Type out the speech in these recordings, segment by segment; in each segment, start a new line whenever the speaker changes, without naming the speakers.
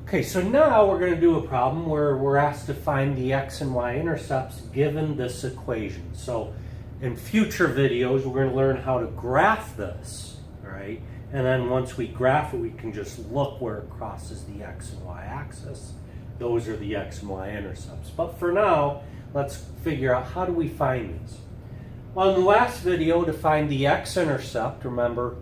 Okay, so now we're going to do a problem where we're asked to find the x and y intercepts given this equation. So in future videos, we're going to learn how to graph this, all right? And then once we graph it, we can just look where it crosses the x and y axis. Those are the x and y intercepts. But for now, let's figure out how do we find these. Well, in the last video, to find the x-intercept, remember,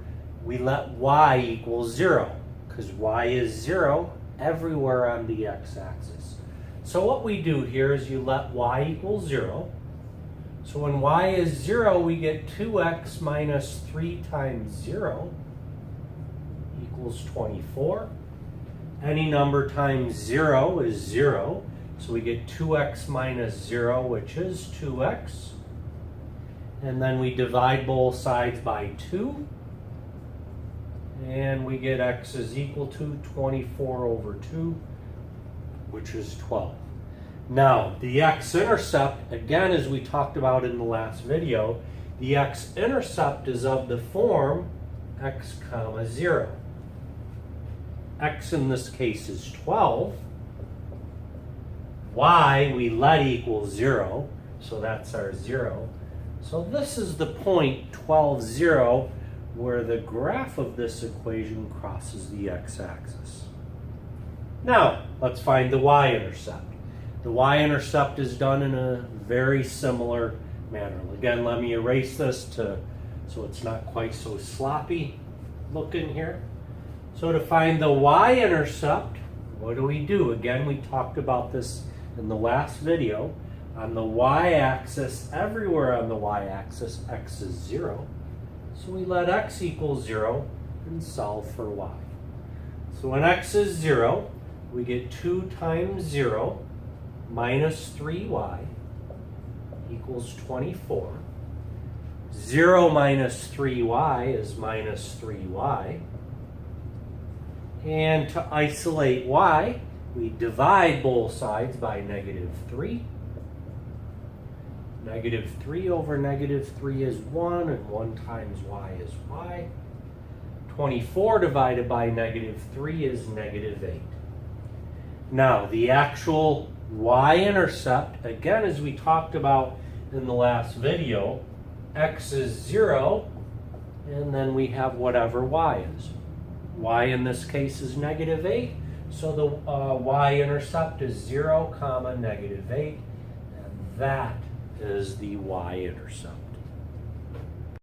we let y equal 0, because y is 0 everywhere on the x-axis. So what we do here is you let y equal 0. So when y is 0, we get 2x minus 3 times 0 equals 24. Any number times 0 is 0. So we get 2x minus 0, which is 2x. And then we divide both sides by 2. And we get x is equal to 24 over 2, which is 12. Now, the x-intercept, again, as we talked about in the last video, the x-intercept is of the form x comma 0. X in this case is 12. Y we let equal 0, so that's our 0. So this is the point 12, 0, where the graph of this equation crosses the x-axis. Now, let's find the y-intercept. The y-intercept is done in a very similar manner. Again, let me erase this so it's not quite so sloppy looking here. So to find the y-intercept, what do? Again, we talked about this in the last video. On the y-axis, everywhere on the y-axis, x is 0. So we let x equal 0 and solve for y. So when x is 0, we get 2 times 0 minus 3y equals 24. 0 minus 3y is minus 3y. And to isolate y, we divide both sides by negative 3. Negative 3 over negative 3 is 1, and 1 times y is y. 24 divided by negative 3 is negative 8. Now, the actual y-intercept, again, as we talked about in the last video, x is 0, and then we have whatever y is. Y in this case is negative 8, so the y-intercept is 0 comma negative 8, and that is the y-intercept.